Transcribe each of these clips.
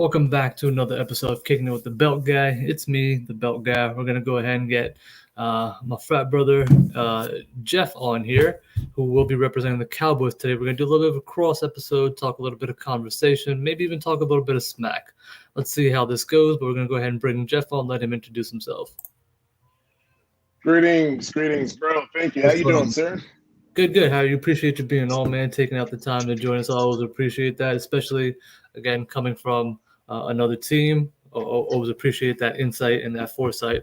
Welcome back to another episode of Kicking It with the Belt Guy. It's me, the Belt Guy. We're going to go ahead and get my frat brother, Geoff, on here, who will be representing the Cowboys today. We're going to do a little bit of a cross episode, talk a little bit of conversation, maybe even talk a little bit of smack. Let's see how this goes, but we're going to go ahead and bring Geoff on, let him introduce himself. Greetings, bro. Thank you. How you doing, sir? Good. How you appreciate you being on, man, taking out the time to join us. I always appreciate that, especially, again, coming from another team. Always appreciate that insight and that foresight.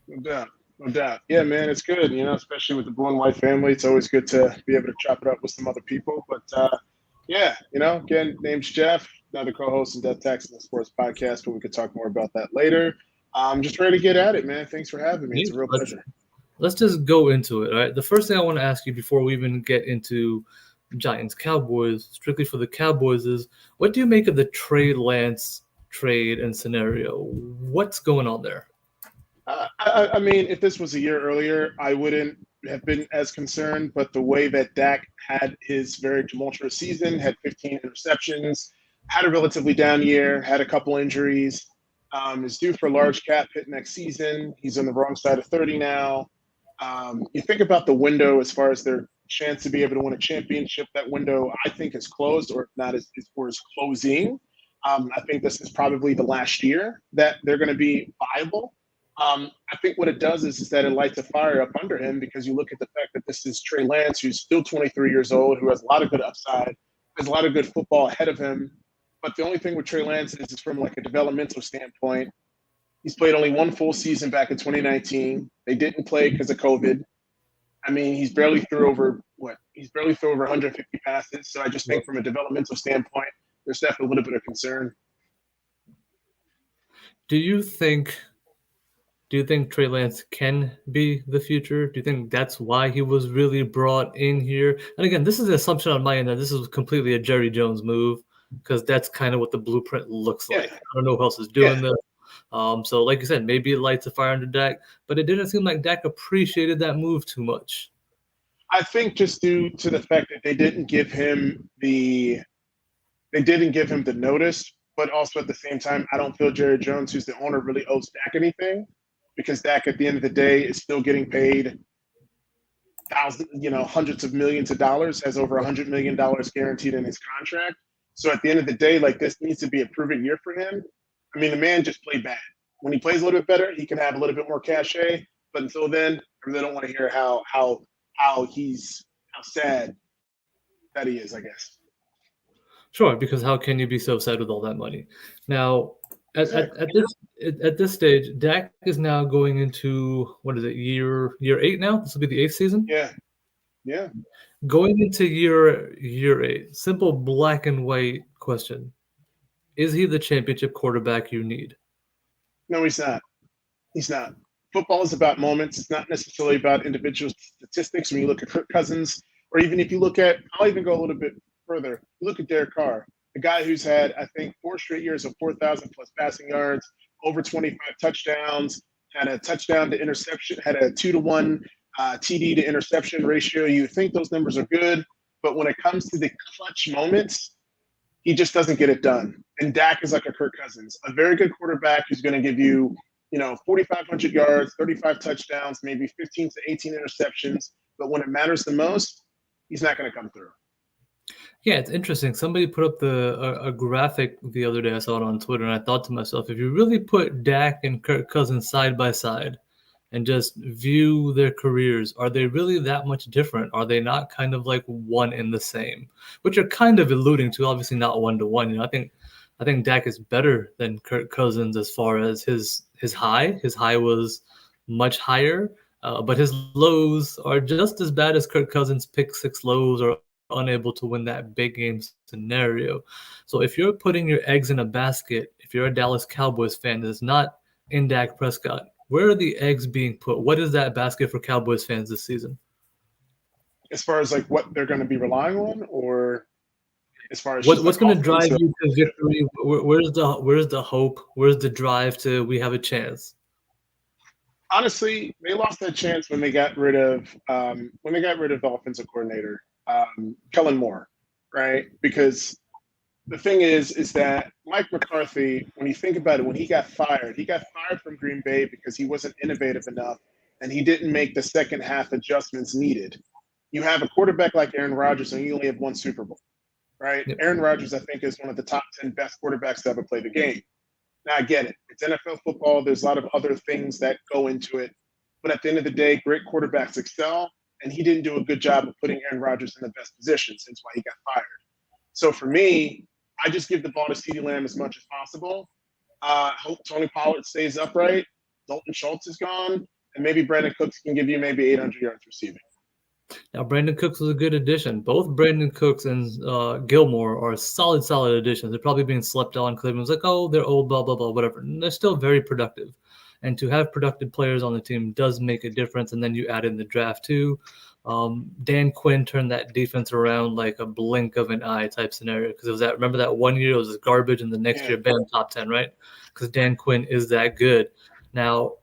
No doubt. Yeah, man, it's good, especially with the blue and white family. It's always good to be able to chop it up with some other people. But, again, name's Geoff, another co-host of Death Tax and the Sports Podcast, but we could talk more about that later. I'm just ready to get at it, man. Thanks for having me. It's a real pleasure. Let's just go into it, all right? The first thing I want to ask you before we even get into Giants Cowboys, strictly for the Cowboys, is what do you make of the Trey Lance trade and scenario? What's going on there? I mean, if this was a year earlier, I wouldn't have been as concerned. But the way that Dak had his very tumultuous season, had 15 interceptions, had a relatively down year, had a couple injuries, is due for a large cap hit next season. He's on the wrong side of 30 now. You think about the window as far as their chance to be able to win a championship. That window, I think, is closed, or if not, is closing. I think this is probably the last year that they're going to be viable. I think what it does is that it lights a fire up under him, because you look at the fact that this is Trey Lance, who's still 23 years old, who has a lot of good upside, has a lot of good football ahead of him. But the only thing with Trey Lance is from like a developmental standpoint, he's played only one full season back in 2019. They didn't play because of COVID. I mean, he's barely threw over 150 passes. So I just think from a developmental standpoint, there's definitely a little bit of concern. Do you think Trey Lance can be the future? Do you think that's why he was really brought in here? And again, this is an assumption on my end that this is completely a Jerry Jones move, because that's kind of what the blueprint looks like. I don't know who else is doing this. So like you said, maybe it lights a fire under Dak, but it didn't seem like Dak appreciated that move too much. I think just due to the fact that they didn't give him the notice, but also at the same time, I don't feel Jerry Jones, who's the owner, really owes Dak anything, because Dak at the end of the day is still getting paid hundreds of millions of dollars, has over $100 million guaranteed in his contract. So at the end of the day, like, this needs to be a proven year for him. I mean, the man just played bad. When he plays a little bit better, he can have a little bit more cachet. But until then, I really don't want to hear how sad that he is, I guess. Sure, because how can you be so sad with all that money? Now, at this stage, Dak is now going into, what is it, year 8 now? This will be the 8th season? Yeah. Going into year 8, simple black and white question. Is he the championship quarterback you need? No, he's not. Football is about moments. It's not necessarily about individual statistics. When you look at Kirk Cousins, or even if you look at, I'll even go a little bit further. Look at Derek Carr, a guy who's had, I think, 4 straight years of 4,000 plus passing yards, over 25 touchdowns, had a touchdown to interception, had a 2-to-1 TD to interception ratio. You think those numbers are good, but when it comes to the clutch moments, he just doesn't get it done. And Dak is like a Kirk Cousins, a very good quarterback who's going to give you, 4,500 yards, 35 touchdowns, maybe 15 to 18 interceptions. But when it matters the most, he's not going to come through. Yeah, it's interesting. Somebody put up a graphic the other day. I saw it on Twitter, and I thought to myself, if you really put Dak and Kirk Cousins side by side and just view their careers, are they really that much different? Are they not kind of like one and the same? Which you're kind of alluding to, obviously not 1-to-1. I think Dak is better than Kirk Cousins as far as his high. His high was much higher, but his lows are just as bad as Kirk Cousins' pick 6 lows or unable to win that big game scenario. So if you're putting your eggs in a basket, if you're a Dallas Cowboys fan that is not in Dak Prescott, where are the eggs being put? What is that basket for Cowboys fans this season? As far as like what they're going to be relying on, or as far as what's going to drive you to victory? Where's the hope? Where's the drive to we have a chance? Honestly, they lost that chance when they got rid of the offensive coordinator, Kellen Moore, right? Because the thing is that Mike McCarthy, when you think about it, when he got fired from Green Bay because he wasn't innovative enough and he didn't make the second half adjustments needed. You have a quarterback like Aaron Rodgers and you only have one Super Bowl, right? Yep. Aaron Rodgers, I think, is one of the top 10 best quarterbacks to ever play the game. Now, I get it. It's NFL football. There's a lot of other things that go into it. But at the end of the day, great quarterbacks excel. And he didn't do a good job of putting Aaron Rodgers in the best position, since why he got fired. So for me, I just give the ball to CeeDee Lamb as much as possible. Hope Tony Pollard stays upright. Dalton Schultz is gone. And maybe Brandon Cooks can give you maybe 800 yards receiving. Now, Brandon Cooks was a good addition. Both Brandon Cooks and Gilmore are solid additions. They're probably being slept on. Cleveland's like, oh, they're old, blah, blah, blah, whatever. And they're still very productive. And to have productive players on the team does make a difference. And then you add in the draft, too. Dan Quinn turned that defense around like a blink of an eye type scenario. Because it was that, remember that one year it was garbage, and the next year, bam, top 10, right? Because Dan Quinn is that good. Now,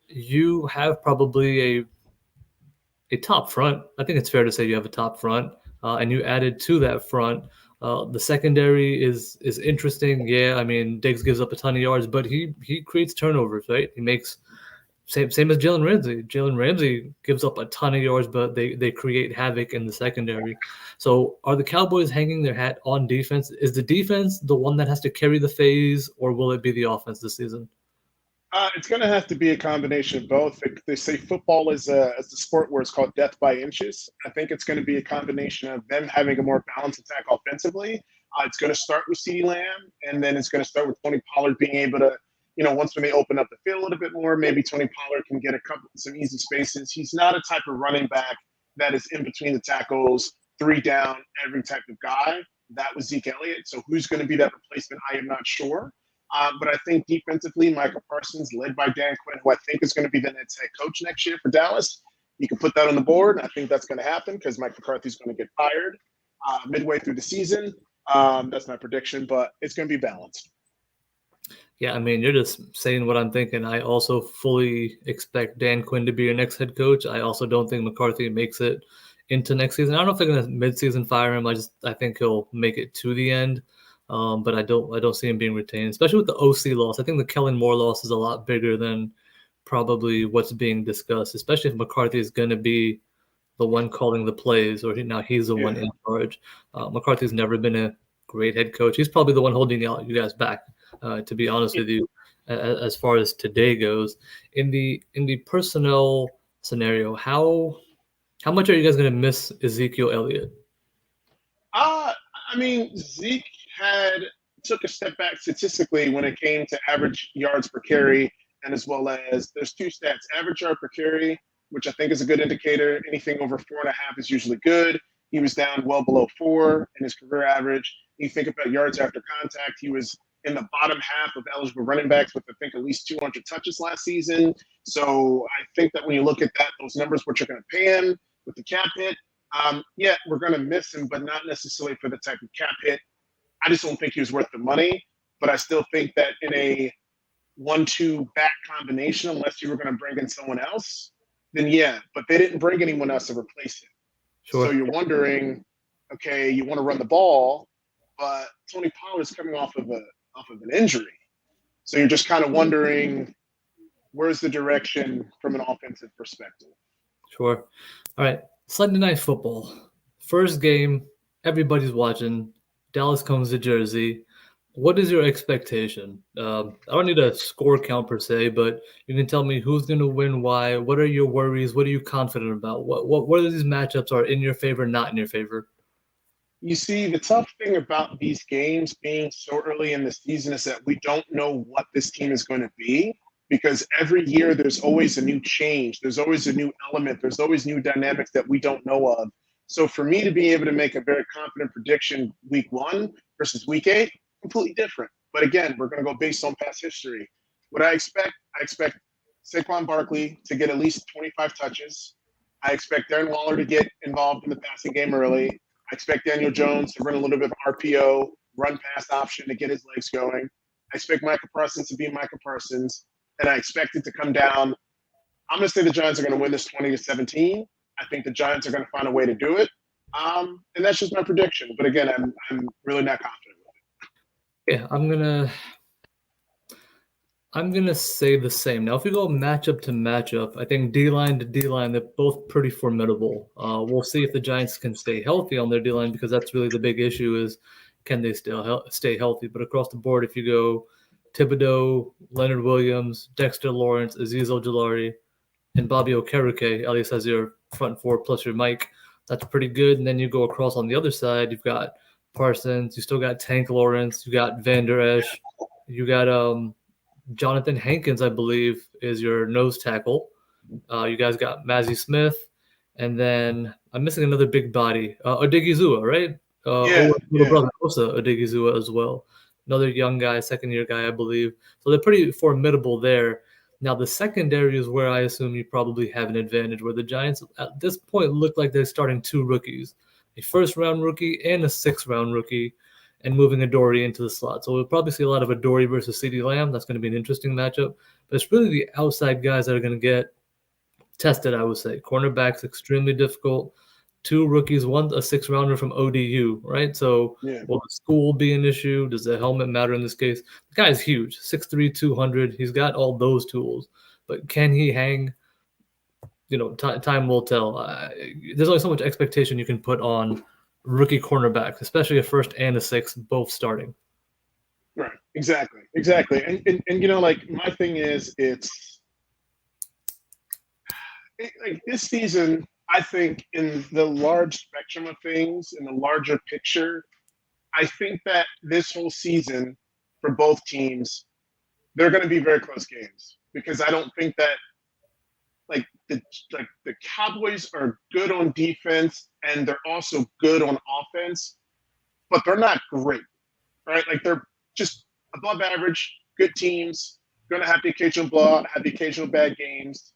you have probably a top front. I think it's fair to say you have a top front, and you added to that front. The secondary is interesting. Yeah, I mean Diggs gives up a ton of yards, but he creates turnovers, right? He makes same as Jalen Ramsey. Jalen Ramsey gives up a ton of yards, but they create havoc in the secondary. So are the Cowboys hanging their hat on defense? Is the defense the one that has to carry the phase, or will it be the offense this season? It's going to have to be a combination of both. They say football is the sport where it's called death by inches. I think it's going to be a combination of them having a more balanced attack offensively. It's going to start with CeeDee Lamb, and then it's going to start with Tony Pollard being able to, once when they open up the field a little bit more, maybe Tony Pollard can get some easy spaces. He's not a type of running back that is in between the tackles, 3 down, every type of guy. That was Zeke Elliott. So who's going to be that replacement? I am not sure. But I think defensively, Micah Parsons, led by Dan Quinn, who I think is going to be the next head coach next year for Dallas, you can put that on the board. I think that's going to happen because Mike McCarthy's going to get fired midway through the season. That's my prediction, but it's going to be balanced. Yeah, I mean, you're just saying what I'm thinking. I also fully expect Dan Quinn to be your next head coach. I also don't think McCarthy makes it into next season. I don't know if they're going to mid-season fire him. I think he'll make it to the end. But I don't see him being retained, especially with the OC loss. I think the Kellen Moore loss is a lot bigger than probably what's being discussed, especially if McCarthy is going to be the one calling the plays, or now he's the one in charge. McCarthy's never been a great head coach. He's probably the one holding you guys back, to be honest with you, as far as today goes. In the personnel scenario, how much are you guys going to miss Ezekiel Elliott? I mean, Zeke took a step back statistically when it came to average yards per carry, and as well as there's 2 stats: average yard per carry, which I think is a good indicator. Anything over 4.5 is usually good. He was down well below 4 in his career average. You think about yards after contact, he was in the bottom half of eligible running backs with, I think, at least 200 touches last season. So I think that when you look at that, those numbers, what you're going to pay him with the cap hit, we're going to miss him, but not necessarily for the type of cap hit. I just don't think he was worth the money, but I still think that in a 1-2 back combination, unless you were going to bring in someone else, then yeah, but they didn't bring anyone else to replace him. Sure. So you're wondering, okay, you want to run the ball, but Tony Pollard's coming off of an injury. So you're just kind of wondering, where's the direction from an offensive perspective? Sure. All right. Sunday Night Football. First game, everybody's watching. Dallas comes to Jersey. What is your expectation? I don't need a score count per se, but you can tell me who's going to win, why. What are your worries? What are you confident about? What are these matchups are in your favor, not in your favor? You see, the tough thing about these games being so early in the season is that we don't know what this team is going to be, because every year there's always a new change. There's always a new element. There's always new dynamics that we don't know of. So for me to be able to make a very confident prediction week 1 versus week 8, completely different. But again, we're going to go based on past history. What I expect Saquon Barkley to get at least 25 touches. I expect Darren Waller to get involved in the passing game early. I expect Daniel Jones to run a little bit of RPO, run pass option to get his legs going. I expect Micah Parsons to be Micah Parsons, and I expect it to come down. I'm going to say the Giants are going to win this 20-17. I think the Giants are going to find a way to do it. And that's just my prediction. But again, I'm really not confident with Yeah, I'm gonna say the same. Now, if we go matchup to matchup, I think D line to D line, they're both pretty formidable. We'll see if the Giants can stay healthy on their D line because that's really the big issue is can they still stay healthy? But across the board, if you go Thibodeau, Leonard Williams, Dexter Lawrence, Azeez Ojulari, and Bobby Okereke, at least as your front four plus your Mike, that's pretty good. And then you go across on the other side, you've got Parsons, you still got Tank Lawrence, you got Van Der Esch, you got Jonathan Hankins, I believe, is your nose tackle. You guys got Mazzy Smith, and then I'm missing another big body, Odigizua, right? Yeah, Little yeah. brother Osa Odigizua as well. Another young guy, second year guy, I believe. So they're pretty formidable there. Now the secondary is where I assume you probably have an advantage. Where the Giants at this point look like they're starting two rookies, a first round rookie and a sixth round rookie, and moving Adoree into the slot. So we'll probably see a lot of Adoree versus CeeDee Lamb. That's going to be an interesting matchup. But it's really the outside guys that are going to get tested, I would say. Cornerback's extremely difficult. Two rookies, one a six rounder from ODU, right? So Yeah. will the school be an issue? Does the helmet matter in this case? The guy's huge, 6'3", 200. He's got all those tools. But can he hang? Time will tell. There's only so much expectation you can put on rookie cornerbacks, especially a first and a sixth, both starting. Right. Exactly. Exactly. And like my thing is, like this season, I think in the large spectrum of things, in the larger picture, I think that this whole season for both teams, they're going to be very close games because I don't think that like the Cowboys are good on defense and they're also good on offense, but they're not great, right? Like they're just above average, good teams, going to have the occasional blowout, have the occasional bad games,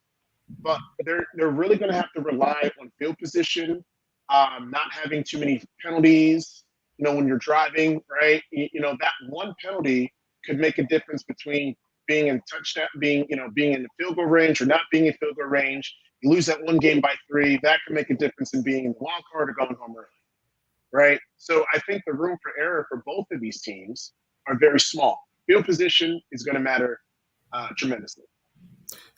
but they're really going to have to rely on field position, not having too many penalties. When you're driving, right? That one penalty could make a difference between being in touchdown, being in the field goal range or not being in field goal range. You lose that one game by 3, that can make a difference in being in the wild card or going home early, right? So I think the room for error for both of these teams are very small. Field position is going to matter tremendously.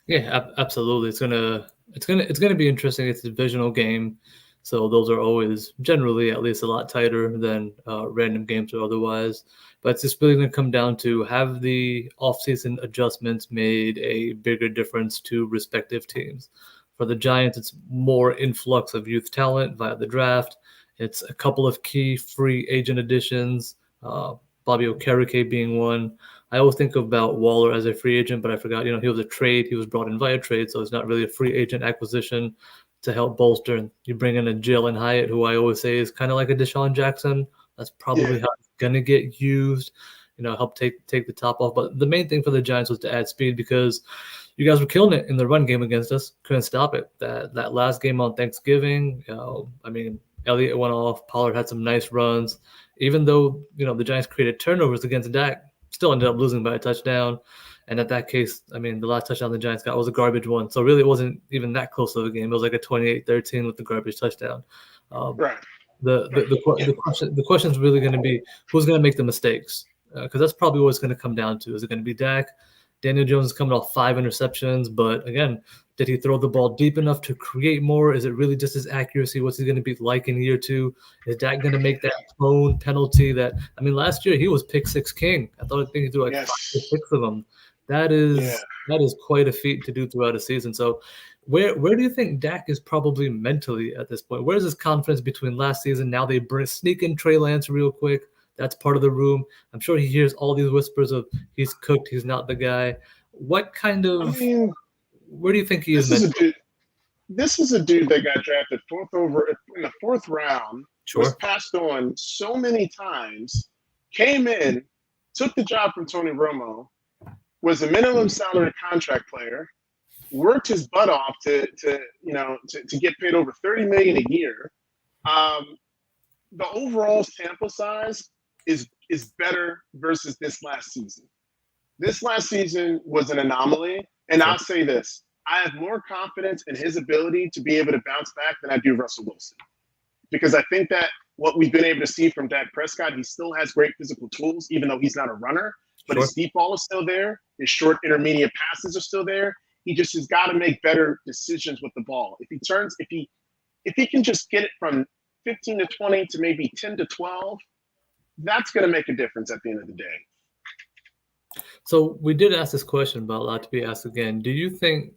Yeah, absolutely. It's gonna be interesting. It's a divisional game, so those are always generally at least a lot tighter than random games or otherwise. But it's just really gonna come down to have the offseason adjustments made a bigger difference to respective teams. For the Giants, it's more influx of youth talent via the draft. It's a couple of key free agent additions, Bobby Okereke being one. I always think about Waller as a free agent, but I forgot, he was a trade. He was brought in via trade, so it's not really a free agent acquisition to help bolster. And you bring in a Jalen Hyatt, who I always say is kind of like a Deshaun Jackson. That's probably Yeah. how it's going to get used, help take the top off. But the main thing for the Giants was to add speed because you guys were killing it in the run game against us. Couldn't stop it. That last game on Thanksgiving, Elliott went off. Pollard had some nice runs. Even though, the Giants created turnovers against Dak, still ended up losing by a touchdown. And at that case, the last touchdown the Giants got was a garbage one. So really, it wasn't even that close of a game. It was like a 28-13 with the garbage touchdown. Um, Right. the question is really going to be who's going to make the mistakes because that's probably what it's going to come down to. Is it going to be Dak? Daniel Jones is coming off 5 interceptions, but again, did he throw the ball deep enough to create more? Is it really just his accuracy? What's he going to be like in year 2? Is Dak going to make that prone penalty that last year he was pick 6 king. I think he threw like 5 or Yes. 6 of them. That Yeah. is quite a feat to do throughout a season. So where do you think Dak is probably mentally at this point? Where's his confidence between last season? Now they sneak in Trey Lance real quick. That's part of the room. I'm sure he hears all these whispers of he's cooked, he's not the guy. What kind I of mean, where do you think he is this is a mentally? dude. This is a dude that got drafted in the 4th round, was Sure. passed on so many times, came in, took the job from Tony Romo, was a minimum salary contract player, worked his butt off to get paid over $30 million a year. The overall sample size is better versus this last season. This last season was an anomaly, and Sure. I'll say this: I have more confidence in his ability to be able to bounce back than I do Russell Wilson, because I think that what we've been able to see from Dak Prescott, he still has great physical tools, even though he's not a runner. But Sure. his deep ball is still there. His short intermediate passes are still there. He just has got to make better decisions with the ball. If he can just get it from 15 to 20 to maybe 10 to 12, that's going to make a difference at the end of the day. So we did ask this question, but allowed to be asked again. Do you think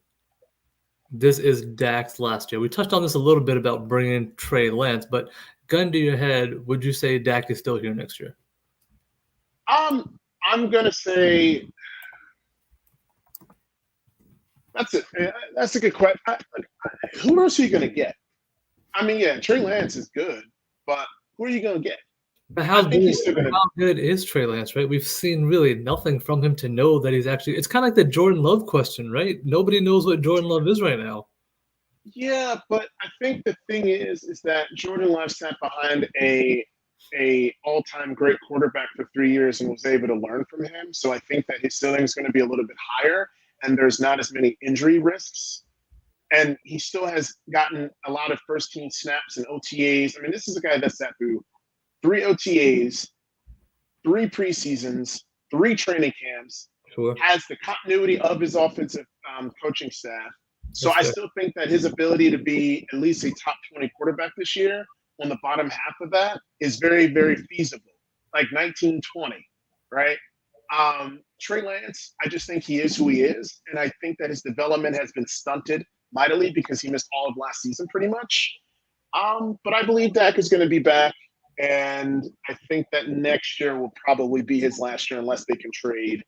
this is Dak's last year? We touched on this a little bit about bringing Trey Lance, but gun to your head, would you say Dak is still here next year? I'm going to say that's it. That's a good question. Who else are you going to get? I mean, yeah, Trey Lance is good, but who are you going to get? But how good is Trey Lance, right? We've seen really nothing from him to know that he's actually – it's kind of like the Jordan Love question, right? Nobody knows what Jordan Love is right now. Yeah, but I think the thing is that Jordan Love sat behind a all-time great quarterback for 3 years and was able to learn from him. So I think that his ceiling is going to be a little bit higher, and there's not as many injury risks. And he still has gotten a lot of first-team snaps and OTAs. I mean, this is a guy that sat through 3 OTAs, 3 preseasons, 3 training camps, Sure. has the continuity of his offensive coaching staff. So I still think that his ability to be at least a top 20 quarterback this year on the bottom half of that is very, very feasible, like 1920, right? Trey Lance, I just think he is who he is. And I think that his development has been stunted mightily because he missed all of last season pretty much. But I believe Dak is going to be back. And I think that next year will probably be his last year unless they can trade.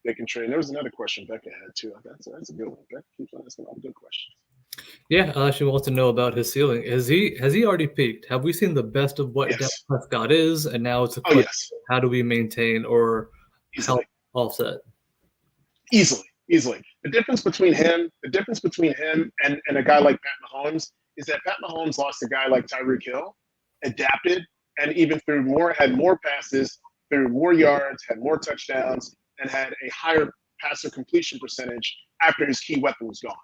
And there was another question Becca had too. That's a good one. Becca keeps asking all good questions. Yeah, she wants to know about his ceiling. Has he already peaked? Have we seen the best of what Dak Prescott is, and now it's a question: how do we maintain or help offset? Easily. The difference between him and a guy like Pat Mahomes is that Pat Mahomes lost a guy like Tyreek Hill, adapted, and even had more passes, threw more yards, had more touchdowns, and had a higher passer completion percentage after his key weapon was gone,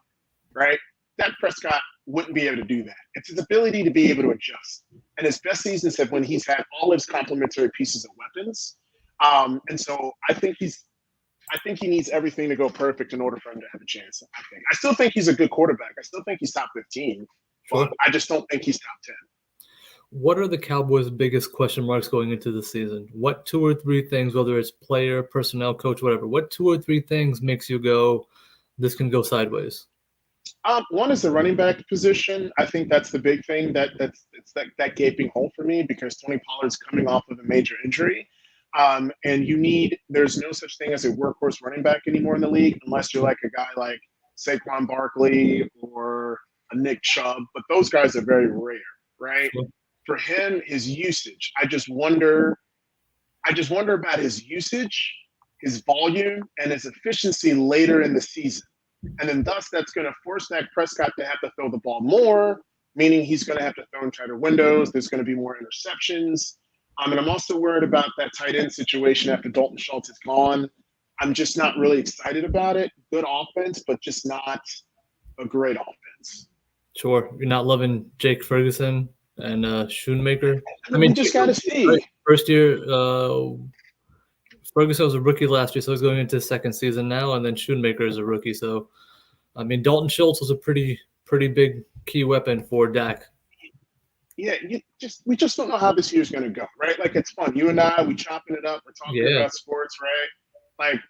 right? Dak Prescott wouldn't be able to do that. It's his ability to be able to adjust. And his best seasons have when he's had all his complementary pieces of weapons. And so I think he needs everything to go perfect in order for him to have a chance. I still think he's a good quarterback. I still think he's top 15, but I just don't think he's top 10. What are the Cowboys' biggest question marks going into the season? What 2 or 3 things, whether it's player, personnel, coach, whatever, what 2 or 3 things makes you go, this can go sideways? One is the running back position. I think that's the big thing. That's that gaping hole for me because Tony Pollard's coming off of a major injury. And there's no such thing as a workhorse running back anymore in the league unless you're like a guy like Saquon Barkley or a Nick Chubb. But those guys are very rare, right? Sure. For him, his usage, I just wonder about his usage, his volume, and his efficiency later in the season. And then thus that's going to force Dak Prescott to have to throw the ball more, meaning he's going to have to throw in tighter windows. There's going to be more interceptions. And I'm also worried about that tight end situation after Dalton Schultz is gone. I'm just not really excited about it. Good offense, but just not a great offense. Sure. You're not loving Jake Ferguson and Schoonmaker? I mean, we just got to see. First year, Ferguson was a rookie last year, so he's going into his second season now, and then Schoonmaker is a rookie. So, I mean, Dalton Schultz was a pretty big key weapon for Dak. Yeah, we just don't know how this year's going to go, right? Like, it's fun. You and I, we chopping it up. We're talking about sports, right? Like,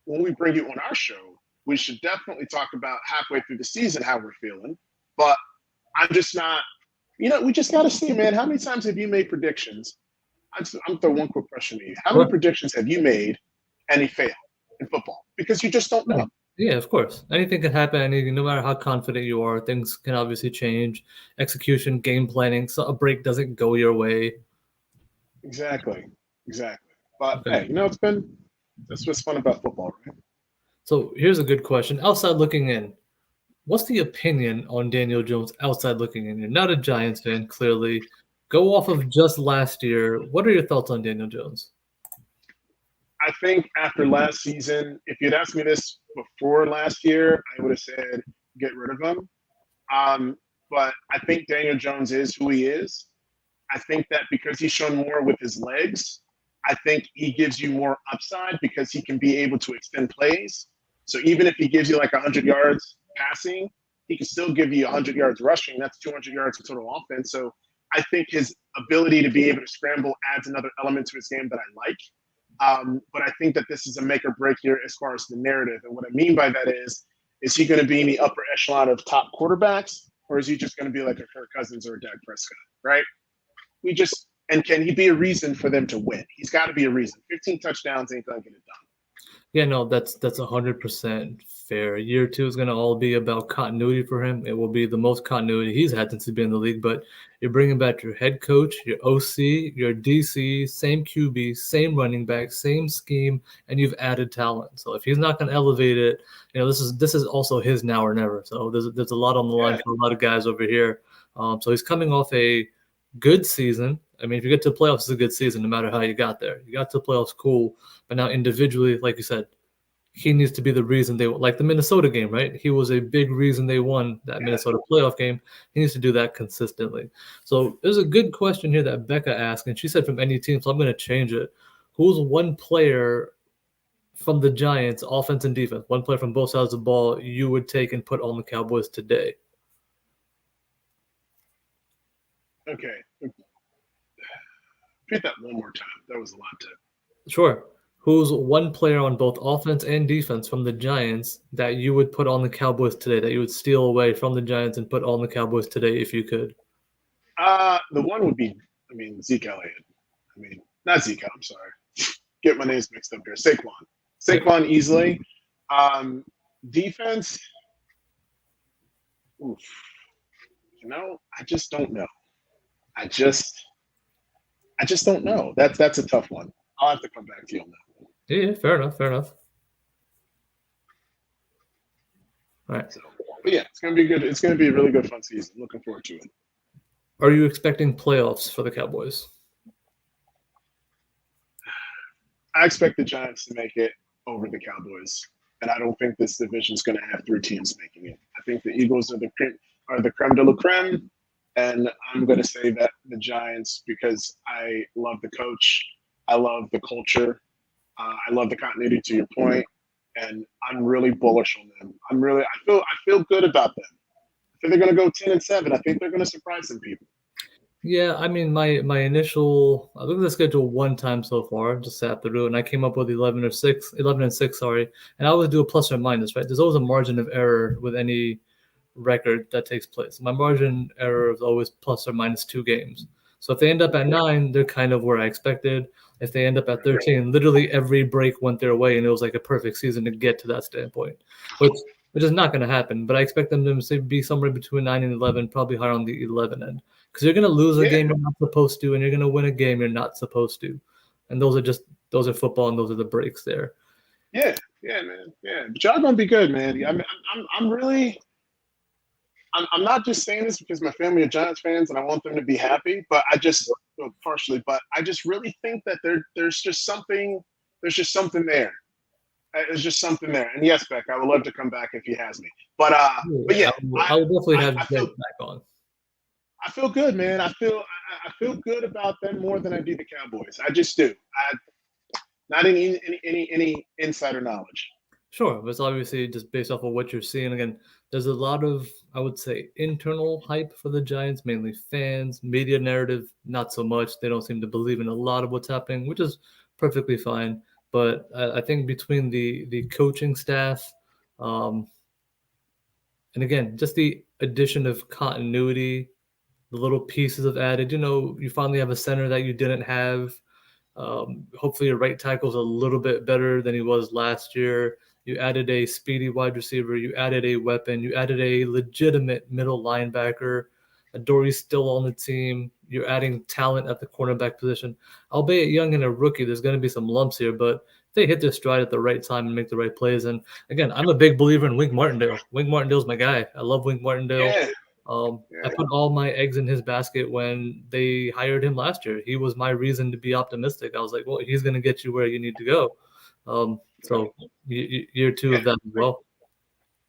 when we bring you on our show, we should definitely talk about halfway through the season how we're feeling. But I'm just not, we just got to see, man. How many times have you made predictions? I'm throwing one quick question to you. How many predictions have you made and they failed in football? Because you just don't know. Yeah, of course. Anything can happen. No matter how confident you are, things can obviously change. Execution, game planning. So a break doesn't go your way. Exactly. But hey, that's what's fun about football, right? So here's a good question. Outside looking in, what's the opinion on Daniel Jones outside looking in? You're not a Giants fan, clearly. Go off of just last year. What are your thoughts on Daniel Jones? I think after last season, if you'd asked me this before last year, I would have said get rid of him. but I think Daniel Jones is who he is. I think that because he's shown more with his legs, I think he gives you more upside because he can be able to extend plays. So even if he gives you like 100 yards passing, he can still give you 100 yards rushing. That's 200 yards of total offense. So I think his ability to be able to scramble adds another element to his game that I like. But I think that this is a make or break here as far as the narrative. And what I mean by that is he going to be in the upper echelon of top quarterbacks, or is he just going to be like a Kirk Cousins or a Dak Prescott, right? We just and can he be a reason for them to win? He's got to be a reason. 15 touchdowns ain't gonna get it done. Yeah, no, that's 100% fair. Year two is going to all be about continuity for him. It will be the most continuity he's had since he's been in the league. But you're bringing back your head coach, your OC, your DC, same QB, same running back, same scheme, and you've added talent. So if he's not going to elevate it, this is also his now or never. So there's a lot on the line for a lot of guys over here. So he's coming off a good season. I mean, if you get to the playoffs, it's a good season, no matter how you got there. You got to the playoffs, cool. But now individually, like you said, he needs to be the reason they like the Minnesota game, right? He was a big reason they won that Minnesota playoff game. He needs to do that consistently. So there's a good question here that Becca asked, and she said from any team, so I'm going to change it. Who's one player from the Giants, offense and defense, one player from both sides of the ball you would take and put on the Cowboys today? Okay. Repeat that one more time. That was a lot to. Sure. Who's one player on both offense and defense from the Giants that you would put on the Cowboys today, that you would steal away from the Giants and put on the Cowboys today if you could? The one would be, Zeke Elliott. Not Zeke. I'm sorry. Get my names mixed up here. Saquon easily. Defense. Oof. I just don't know. I just don't know. That's a tough one. I'll have to come back to you on that. Yeah, fair enough. All right. But yeah, it's gonna be good. It's gonna be a really good, fun season. Looking forward to it. Are you expecting playoffs for the Cowboys? I expect the Giants to make it over the Cowboys, and I don't think this division is going to have three teams making it. I think the Eagles are the creme de la creme, and I'm going to say that the Giants, because I love the coach, I love the culture, I love the continuity. To your point, and I'm really bullish on them. I feel good about them. I think they're going to go 10-7. I think they're going to surprise some people. Yeah, I mean, my initial, I looked at the schedule one time so far, just sat through, and I came up with 11-6, sorry. And I always do a plus or minus, right? There's always a margin of error with any record that takes place. My margin error is always plus or minus 2 games. So if they end up at 9, they're kind of where I expected. If they end up at 13, literally every break went their way, and it was like a perfect season to get to that standpoint, which is not going to happen. But I expect them to be somewhere between 9 and 11, probably higher on the 11 end. Because you're going to lose a game you're not supposed to, and you're going to win a game you're not supposed to. And those are football, and those are the breaks there. Yeah, man. Yeah, but y'all going to be good, man. I'm not just saying this because my family are Giants fans and I want them to be happy, but I just really think that there's just something there. There's just something there. And yes, Beck, I would love to come back if he has me. But yeah, I will definitely have you back on. I feel good, man. I feel good about them more than I do the Cowboys. I just do. Not any insider knowledge. Sure, but it's obviously just based off of what you're seeing. Again, there's a lot of, I would say, internal hype for the Giants, mainly fans, media narrative, not so much. They don't seem to believe in a lot of what's happening, which is perfectly fine. But I think between the coaching staff, and again, just the addition of continuity, the little pieces of added, you finally have a center that you didn't have. Hopefully your right tackle is a little bit better than he was last year. You added a speedy wide receiver. You added a weapon. You added a legitimate middle linebacker. Dory's still on the team. You're adding talent at the cornerback position. Albeit young and a rookie, there's going to be some lumps here, but they hit their stride at the right time and make the right plays. And again, I'm a big believer in Wink Martindale. Wink Martindale's my guy. I love Wink Martindale. Yeah. I put all my eggs in his basket when they hired him last year. He was my reason to be optimistic. I was like, well, he's going to get you where you need to go. So year two of that as well.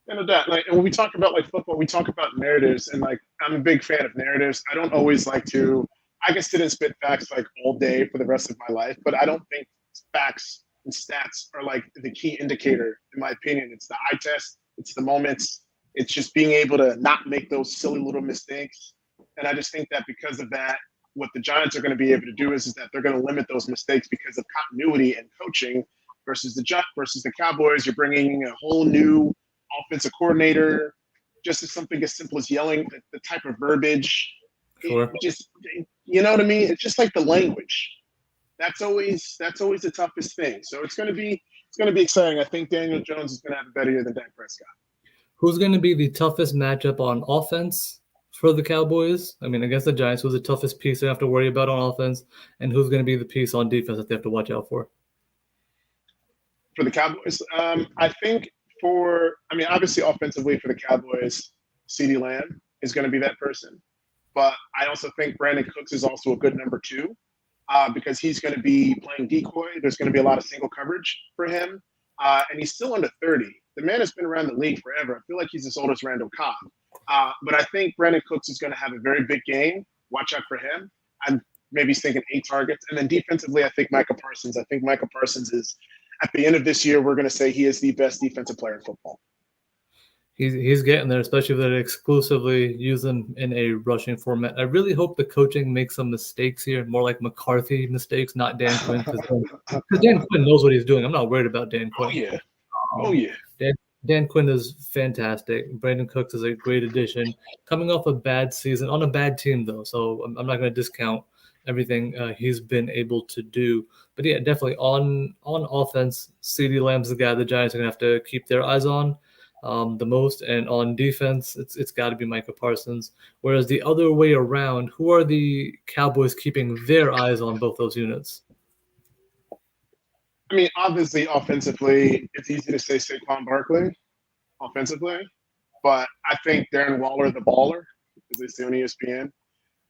No doubt. Like, and when we talk about like football, we talk about narratives, and like I'm a big fan of narratives. I don't always like to. I can sit and spit facts like all day for the rest of my life, but I don't think facts and stats are like the key indicator, in my opinion. It's the eye test. It's the moments. It's just being able to not make those silly little mistakes. And I just think that because of that, what the Giants are going to be able to do is that they're going to limit those mistakes because of continuity and coaching versus the Cowboys. You're bringing a whole new offensive coordinator, just as something as simple as yelling, the type of verbiage, it Sure. just, you know what I mean? It's just like the language. That's always the toughest thing. So it's gonna be exciting. I think Daniel Jones is gonna have a better year than Dak Prescott. Who's going to be the toughest matchup on offense for the Cowboys? I mean, against the Giants, who's the toughest piece they have to worry about on offense, and who's going to be the piece on defense that they have to watch out for? For the Cowboys, I think obviously offensively for the Cowboys, CeeDee Lamb is going to be that person. But I also think Brandon Cooks is also a good number two because he's going to be playing decoy. There's going to be a lot of single coverage for him. And he's still under 30. The man has been around the league forever. I feel like he's as old as Randall Cobb. But I think Brandon Cooks is going to have a very big game. Watch out for him. I'm maybe thinking 8 targets. And then defensively, I think Micah Parsons. I think Micah Parsons is, at the end of this year, we're going to say he is the best defensive player in football. He's getting there, especially if they exclusively use him in a rushing format. I really hope the coaching makes some mistakes here, more like McCarthy mistakes, not Dan Quinn, because Dan Quinn knows what he's doing. I'm not worried about Dan Oh, Quinn. yeah. Oh, yeah. Dan Quinn is fantastic. Brandon Cooks is a great addition. Coming off a bad season on a bad team, though, so I'm not going to discount everything he's been able to do. But yeah, definitely on offense, CeeDee Lamb's the guy the Giants are going to have to keep their eyes on the most, and on defense, it's got to be Micah Parsons. Whereas the other way around, who are the Cowboys keeping their eyes on both those units? I mean, obviously, offensively, it's easy to say Saquon Barkley offensively, but I think Darren Waller, the baller, as they say on ESPN,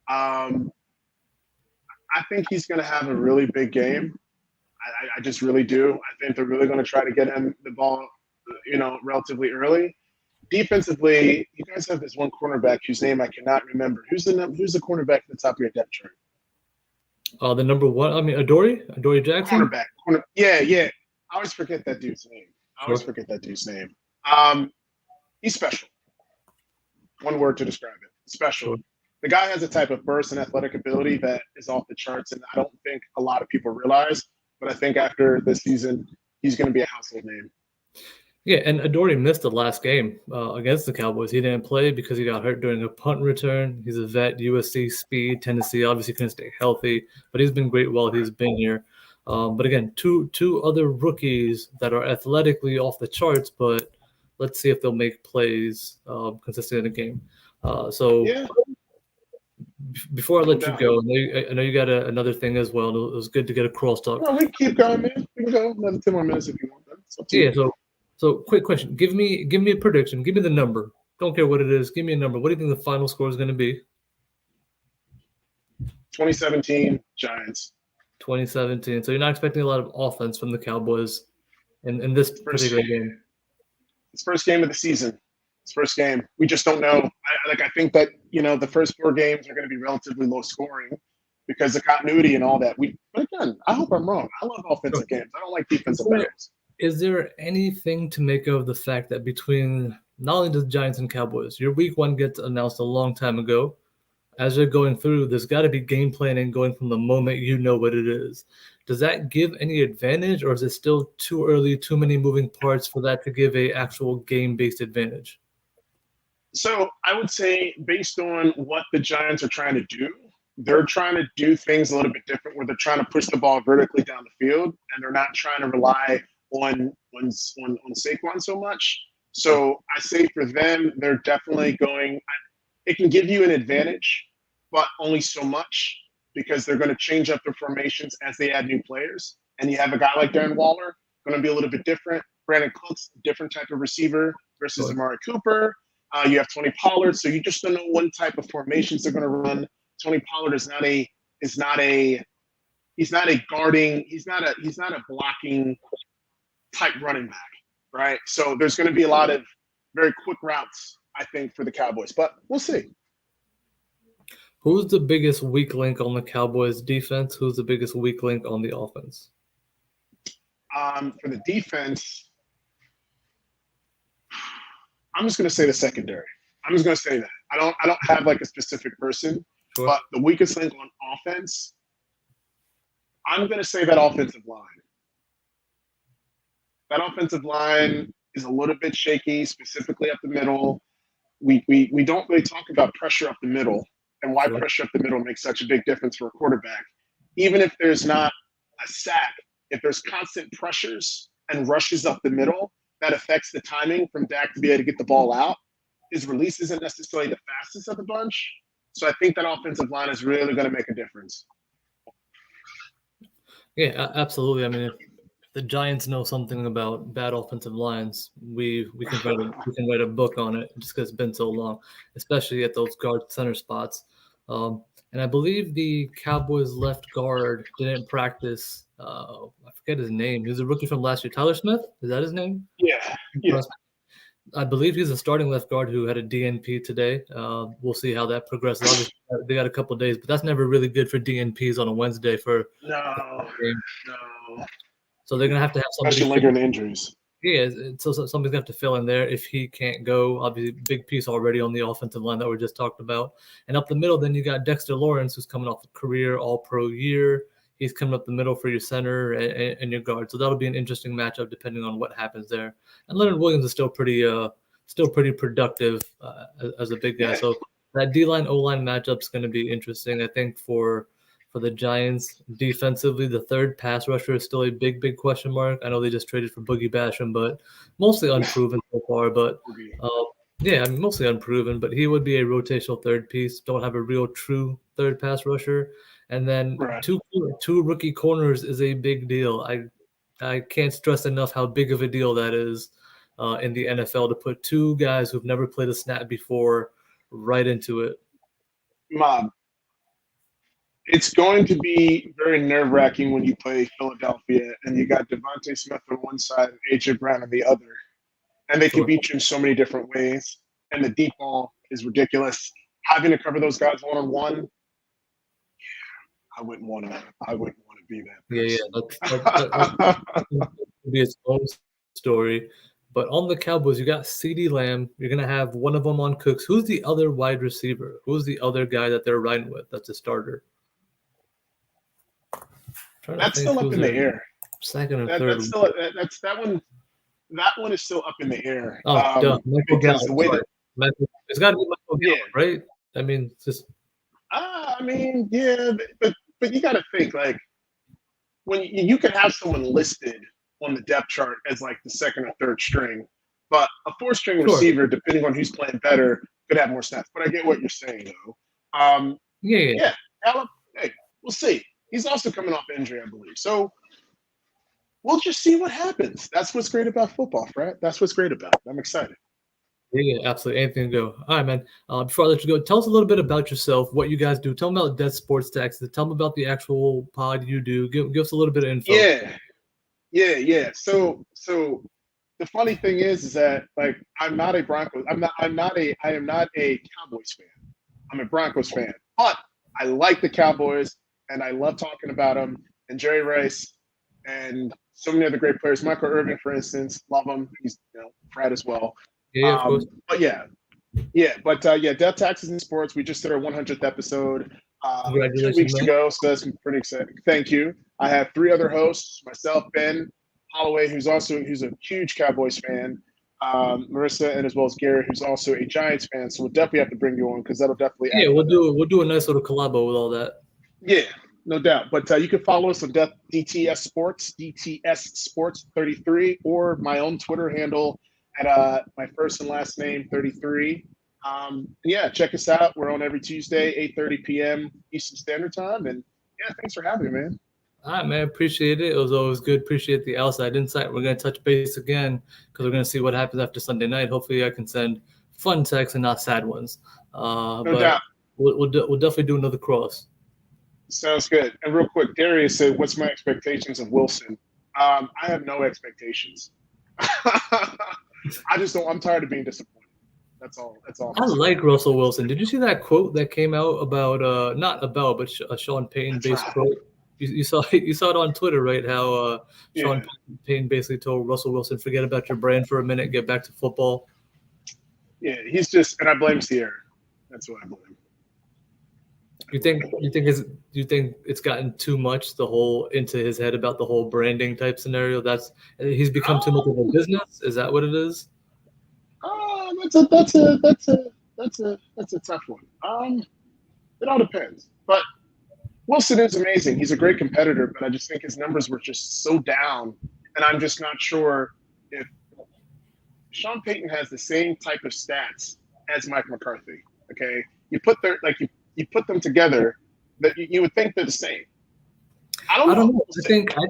I think he's going to have a really big game. I just really do. I think they're really going to try to get him the ball, relatively early. Defensively, you guys have this one cornerback whose name I cannot remember. Who's the cornerback at the top of your depth chart? The number one, I mean, Adoree Jackson. Yeah. I always forget that dude's name. He's special. One word to describe it: special. Sure. The guy has a type of burst and athletic ability that is off the charts, and I don't think a lot of people realize. But I think after this season, he's going to be a household name. Yeah, and Adoree missed the last game against the Cowboys. He didn't play because he got hurt during a punt return. He's a vet, USC speed. Tennessee obviously couldn't stay healthy, but he's been great while he's been here. But again, two other rookies that are athletically off the charts, but let's see if they'll make plays consistently in the game. Yeah. Before I let you go, I know you got another thing as well. It was good to get a crosstalk. No, we can keep going, man. We can go another 10 more minutes if you want. Yeah, so quick question. Give me a prediction. Give me the number. Don't care what it is. Give me a number. What do you think the final score is going to be? 2017 Giants. 2017. So you're not expecting a lot of offense from the Cowboys in this particular game. It's first game of the season. It's first game. We just don't know. I think that the first 4 games are going to be relatively low scoring because of continuity and all that. But again, I hope I'm wrong. I love offensive games. I don't like defensive games. Is there anything to make of the fact that between not only the Giants and Cowboys, your week 1 gets announced a long time ago? As you're going through, there's got to be game planning going from the moment you know what it is. Does that give any advantage, or is it still too early, too many moving parts for that to give a actual game-based advantage? So I would say based on what the Giants are trying to do, they're trying to do things a little bit different where they're trying to push the ball vertically down the field, and they're not trying to rely on Saquon so much. So I say for them, they're definitely going – it can give you an advantage, but only so much because they're going to change up their formations as they add new players. And you have a guy like Darren Waller, going to be a little bit different. Brandon Cooks, different type of receiver versus Amari Cooper. You have Tony Pollard, so you just don't know what type of formations they're going to run. Tony Pollard is not a guarding, he's not a blocking type running back, right? So there's going to be a lot of very quick routes, I think, for the Cowboys. But we'll see. Who's the biggest weak link on the Cowboys defense? Who's the biggest weak link on the offense? For the defense, I'm just going to say the secondary. I'm just going to say that. I don't have like a specific person, Sure. but the weakest link on offense, I'm going to say that offensive line. That offensive line is a little bit shaky, specifically up the middle. We don't really talk about pressure up the middle and why Sure. pressure up the middle makes such a big difference for a quarterback. Even if there's not a sack, if there's constant pressures and rushes up the middle, that affects the timing from Dak to be able to get the ball out. His release isn't necessarily the fastest of the bunch. So I think that offensive line is really going to make a difference. Yeah, absolutely. I mean, if the Giants know something about bad offensive lines, we can write a book on it just because it's been so long, especially at those guard center spots. And I believe the Cowboys left guard didn't practice. I forget his name. He was a rookie from last year. Tyler Smith, is that his name? Yeah. I believe he's a starting left guard who had a DNP today. We'll see how that progresses. Obviously, they got a couple of days, but that's never really good for DNPs on a Wednesday for No. So they're gonna have somebody. Especially lingering injuries. Yeah, so somebody's gonna have to fill in there if he can't go. Obviously, big piece already on the offensive line that we just talked about, and up the middle, then you got Dexter Lawrence, who's coming off a career All-Pro year. He's coming up the middle for your center and your guard, so that'll be an interesting matchup depending on what happens there. And Leonard Williams is still pretty productive as a big guy. Yeah. So that D-line O-line matchup is going to be interesting. I think for the Giants defensively, the third pass rusher is still a big question mark. I know they just traded for Boogie Basham, but mostly unproven so far. But yeah, I mean mostly unproven. But he would be a rotational third piece. Don't have a real true third pass rusher. And then Right. two rookie corners is a big deal. I can't stress enough how big of a deal that is in the NFL to put two guys who've never played a snap before right into it. Mob, it's going to be very nerve-wracking when you play Philadelphia and you got Devontae Smith on one side and A.J. Brown on the other. And they can beat you in so many different ways. And the deep ball is ridiculous. Having to cover those guys one-on-one, I wouldn't want to be that. That's be its own story. But on the Cowboys, you got CeeDee Lamb. You're going to have one of them on Cooks. Who's the other wide receiver? Who's the other guy that they're riding with that's a starter? That's still up in the air. Second or third. That one is still up in the air. Oh, Michael Gallup. It's got to be Michael Gallup, Yeah. right? I mean, it's just. Yeah, but you got to think like when you can have someone listed on the depth chart as like the second or third string, but a fourth string receiver, depending on who's playing better, could have more snaps. But I get what you're saying though. Yeah. Gallup, hey, we'll see. He's also coming off injury, I believe. So we'll just see what happens. That's what's great about football, Fred. That's what's great about it. I'm excited. Yeah, absolutely. Anything to go. All right, man. Before I let you go, tell us a little bit about yourself, what you guys do. Tell them about Death Sports Taxes. Tell them about the actual pod you do. Give us a little bit of info. Yeah. So the funny thing is that like I am not a Cowboys fan. I'm a Broncos fan. But I like the Cowboys and I love talking about them and Jerry Rice and so many other great players. Michael Irvin, for instance, love him. He's Fred as well. Yeah, of course. But Death Taxes and Sports. We just did our 100th episode 2 weeks ago, so that's pretty exciting. Thank you. I have 3 other hosts: myself, Ben Holloway, who's a huge Cowboys fan, Marissa, and as well as Gary, who's also a Giants fan. So we'll definitely have to bring you on because that'll definitely. Yeah, we'll do a nice little collabo with all that. Yeah, no doubt. But you can follow us on DTS Sports 33, or my own Twitter handle at my first and last name 33. Check us out. We're on every Tuesday, 8:30 p.m. Eastern Standard Time. And thanks for having me, man. All right, man. Appreciate it. It was always good. Appreciate the outside insight. We're going to touch base again because we're going to see what happens after Sunday night. Hopefully, I can send fun texts and not sad ones. No doubt. We'll definitely do another cross. Sounds good. And real quick, Darius said, "What's my expectations of Wilson?" I have no expectations. I just don't. I'm tired of being disappointed. That's all. That's all I'm I gonna say. like Russell Wilson. Did you see that quote that came out about not a Bell, but a Sean Payton That's based right. quote? You saw you saw it on Twitter, right? How Yeah, Sean Payton basically told Russell Wilson, "Forget about your brand for a minute, get back to football." yeah. He's just, and I blame Sierra. That's what I blame. You think it's gotten too much the whole into his head about the whole branding type scenario? That's he's become too much of a Um, business. Is that what it is? that's a tough one. It all depends. But Wilson is amazing. He's a great competitor, but I just think his numbers were just so down, and I'm just not sure if Sean Payton has the same type of stats as Mike McCarthy. Okay, you put their like you put them together, that you would think they're the same. I don't I don't know. know. We'll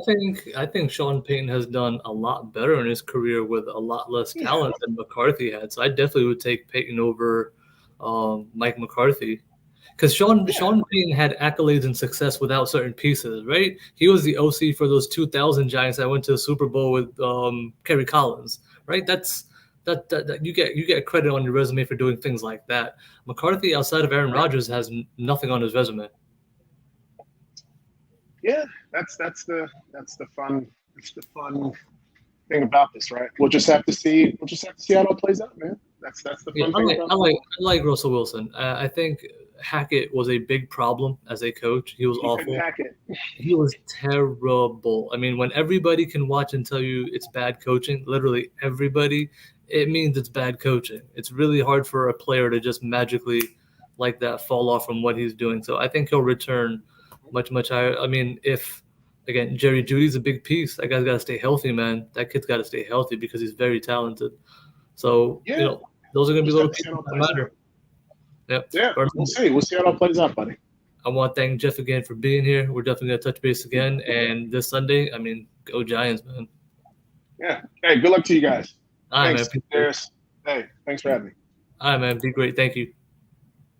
see. I think Sean Payton has done a lot better in his career with a lot less Yeah, talent than McCarthy had. So I definitely would take Payton over Mike McCarthy. Because yeah, Sean Payton had accolades and success without certain pieces, right? He was the OC for those 2000 Giants that went to the Super Bowl with Kerry Collins, right? That you get credit on your resume for doing things like that. McCarthy, outside of Aaron right. Rodgers, has nothing on his resume. Yeah. That's the fun thing about this, right? We'll just have to see. We'll just have to see how it all plays out, man. That's the Yeah, fun thing about football. I like Russell Wilson. I think Hackett was a big problem as a coach. He was He couldn't awful. hack it. He was terrible. I mean, when everybody can watch and tell you it's bad coaching, literally everybody, it means it's bad coaching. It's really hard for a player to just magically like that fall off from what he's doing. So I think he'll return much higher. I mean, if again Jerry Judy's a big piece, that guy's got to stay healthy, man. That kid's got to stay healthy because he's very talented. So Yeah, those are going we'll to be just have little to see how it pieces all that plays out. matter. Yep. Yeah, But we'll see. We'll see how it all plays out, buddy. I want to thank Geoff again for being here. We're definitely going to touch base again. And this Sunday, I mean, go Giants, man. Yeah. Hey, good luck to you guys. All right, man. Thanks, Darius. Hey, thanks for having me. All right, man. Be great. Thank you.